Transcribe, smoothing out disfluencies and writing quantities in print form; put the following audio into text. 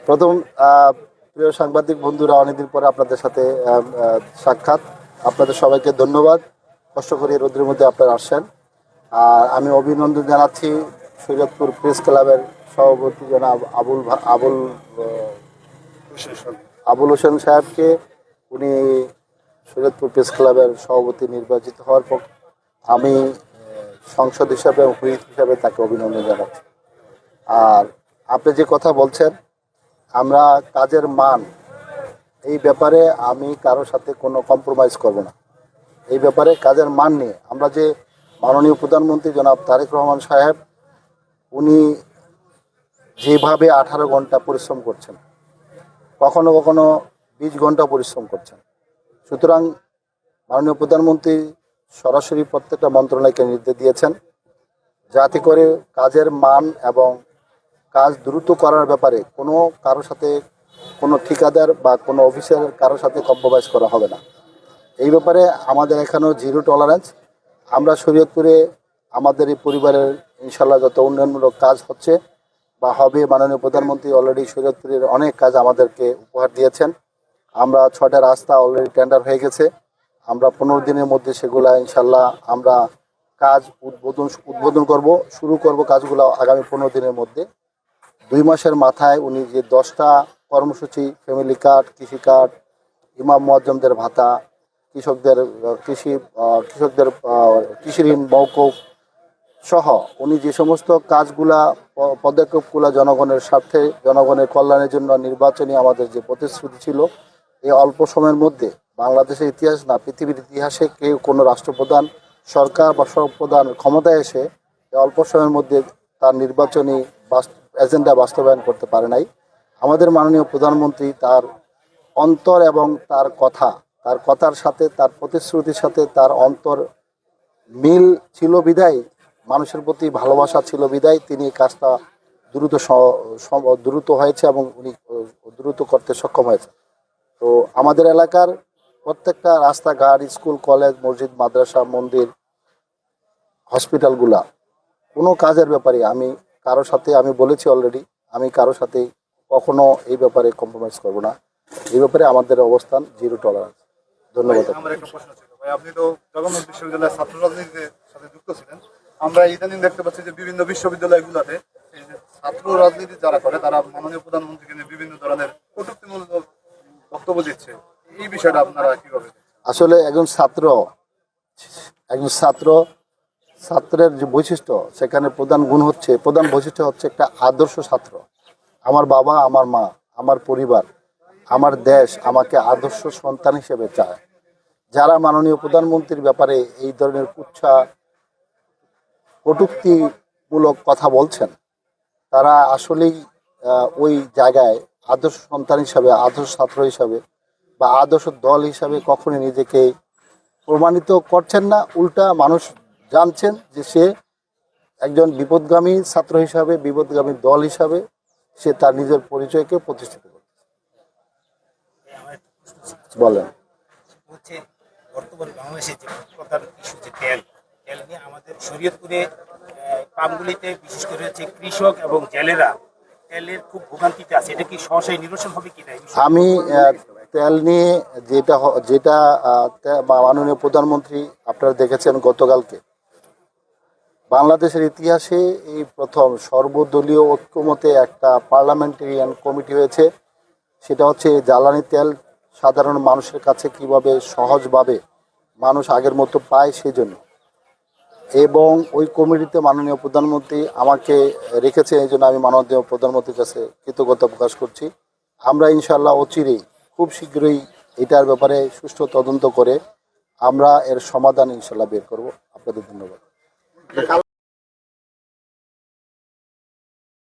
প্রথম প্রিয় সাংবাদিক বন্ধুরা, অনেকদিন পরে আপনাদের সাথে সাক্ষাৎ। আপনাদের সবাইকে ধন্যবাদ, কষ্ট করে রোদ্রের মধ্যে আপনারা আসছেন। আর আমি অভিনন্দন জানাচ্ছি শরীয়তপুর প্রেস ক্লাবের সভাপতি জনাব আবুল হোসেন সাহেবকে। উনি শরীয়তপুর প্রেস ক্লাবের সভাপতি নির্বাচিত হওয়ার পর আমি সংসদ হিসাবে হুইপ হিসাবে তাকে অভিনন্দন জানাচ্ছি। আর আপনি যে কথা বলছেন, আমরা কাজের মান, এই ব্যাপারে আমি কারোর সাথে কোনো কম্প্রোমাইজ করব না। এই ব্যাপারে কাজের মান নিয়ে আমরা যে মাননীয় প্রধানমন্ত্রী জনাব তারেক রহমান সাহেব, উনি যেভাবে 18 ঘন্টা পরিশ্রম করছেন, কখনো কখনো 20 ঘন্টা পরিশ্রম করছেন। সুতরাং মাননীয় প্রধানমন্ত্রী সরাসরি প্রত্যেকটা মন্ত্রণালয়কে নির্দেশ দিয়েছেন যাতে করে কাজের মান এবং কাজ দ্রুত করার ব্যাপারে কোনো কারোর সাথে, কোনো ঠিকাদার বা কোনো অফিসের কারোর সাথে কম্প্রোমাইজ করা হবে না। এই ব্যাপারে আমাদের এখানেও জিরো টলারেন্স। আমরা শরীয়তপুরে আমাদের এই পরিবারের ইনশাল্লাহ যত উন্নয়নমূলক কাজ হচ্ছে বা হবে, মাননীয় প্রধানমন্ত্রী অলরেডি শরীয়তপুরের অনেক কাজ আমাদেরকে উপহার দিয়েছেন। আমরা 6টা রাস্তা অলরেডি টেন্ডার হয়ে গেছে। আমরা 15 দিনের মধ্যে সেগুলা ইনশাল্লাহ আমরা কাজ উদ্বোধন করব, শুরু করব কাজগুলো আগামী 15 দিনের মধ্যে। 2 মাসের মাথায় উনি যে 10টা কর্মসূচি, ফ্যামিলি কার্ড, কৃষি কার্ড, ইমাম মুয়াজ্জমদের ভাতা, কৃষকদের কৃষি ঋণ মওকুফ সহ উনি যে সমস্ত কাজগুলা, পদক্ষেপগুলো জনগণের স্বার্থে, জনগণের কল্যাণের জন্য নির্বাচনী আমাদের যে প্রতিশ্রুতি ছিল, এই অল্প সময়ের মধ্যে বাংলাদেশের ইতিহাস না, পৃথিবীর ইতিহাসে কেউ কোনো রাষ্ট্রপ্রধান, সরকার বা সরকার ক্ষমতায় এসে এই অল্প সময়ের মধ্যে তার নির্বাচনী এজেন্ডা বাস্তবায়ন করতে পারে নাই। আমাদের মাননীয় প্রধানমন্ত্রী তার অন্তর এবং তার কথার সাথে, তার প্রতিশ্রুতির সাথে তার অন্তর মিল ছিল বিদায়, মানুষের প্রতি ভালোবাসা ছিল বিদায় তিনি কাজটা দ্রুত হয়েছে এবং উনি দ্রুত করতে সক্ষম হয়েছে। তো আমাদের এলাকার প্রত্যেকটা রাস্তাঘাট, স্কুল, কলেজ, মসজিদ, মাদ্রাসা, মন্দির, হসপিটালগুলা, কোনো কাজের ব্যাপারে আমি কারোর সাথে, আমি বলেছি অলরেডি, আমি কারোর সাথে কখনো এই ব্যাপারে কম্প্রোমাইজ করব না। এই ব্যাপারে আমাদের অবস্থান জিরো টলারেন্স। ধন্যবাদ। আমার একটা প্রশ্ন ছিল ভাই, আপনি তো জগন্নাথ বিশ্ববিদ্যালয়ের ছাত্র রাজনীতির সাথে যুক্ত ছিলেন। আমরা ইদানিং দেখতে পাচ্ছি যে বিভিন্ন বিশ্ববিদ্যালয়গুলোতে এই যে ছাত্র রাজনীতি যারা করে তারা মাননীয় প্রধানমন্ত্রীকে নিয়ে বিভিন্ন ধরনের কটূক্তিমূলক বক্তব্য দিচ্ছে। এই বিষয়টা আপনারা কিভাবে? আসলে ছাত্রের যে বৈশিষ্ট্য, সেখানে প্রধান বৈশিষ্ট্য হচ্ছে একটা আদর্শ ছাত্র। আমার বাবা, আমার মা, আমার পরিবার, আমার দেশ আমাকে আদর্শ সন্তান হিসেবে চায়। যারা মাননীয় প্রধানমন্ত্রীর ব্যাপারে এই ধরনের কটূক্তিমূলক কথা বলছেন, তারা আসলেই ওই জায়গায় আদর্শ সন্তান হিসাবে, আদর্শ ছাত্র হিসাবে বা আদর্শ দল হিসাবে কখনোই নিজেকে প্রমাণিত করছেন না। উল্টা মানুষ জানছেন যে সে একজন বিপদগামী ছাত্র হিসাবে, বিপদগামী দল হিসাবে সে তার নিজের পরিচয়কে প্রতিষ্ঠিত করে। বলেন। হচ্ছে বর্তমানে বাংলাদেশে যে প্রধান ইস্যু যে তেল নিয়ে আমাদের শরীয়তপুরে পাম্পগুলিতে বিশেষ করে হচ্ছে কৃষক এবং জেলেরা তেলের খুব ভোগান্তিতে আছে। এটা কি সহসাই নিরসন হবে কিনা? আমি তেল নিয়ে যেটা মাননীয় প্রধানমন্ত্রী, আপনারা দেখেছেন গতকালকে বাংলাদেশের ইতিহাসে এই প্রথম সর্বদলীয় ঐক্যমতে একটা পার্লামেন্টারিয়ান কমিটি হয়েছে। সেটা হচ্ছে জ্বালানি তেল সাধারণ মানুষের কাছে কিভাবে সহজভাবে মানুষ আগের মতো পায় সেই জন্য। এবং ওই কমিটিতে মাননীয় প্রধানমন্ত্রী আমাকে রেখেছে, এই জন্য আমি মাননীয় প্রধানমন্ত্রীর কাছে কৃতজ্ঞতা প্রকাশ করছি। আমরা ইনশাল্লাহ অচিরেই, খুব শীঘ্রই এটার ব্যাপারে সুষ্ঠু তদন্ত করে আমরা এর সমাধান ইনশাল্লাহ বের করব। আপনাদের ধন্যবাদ।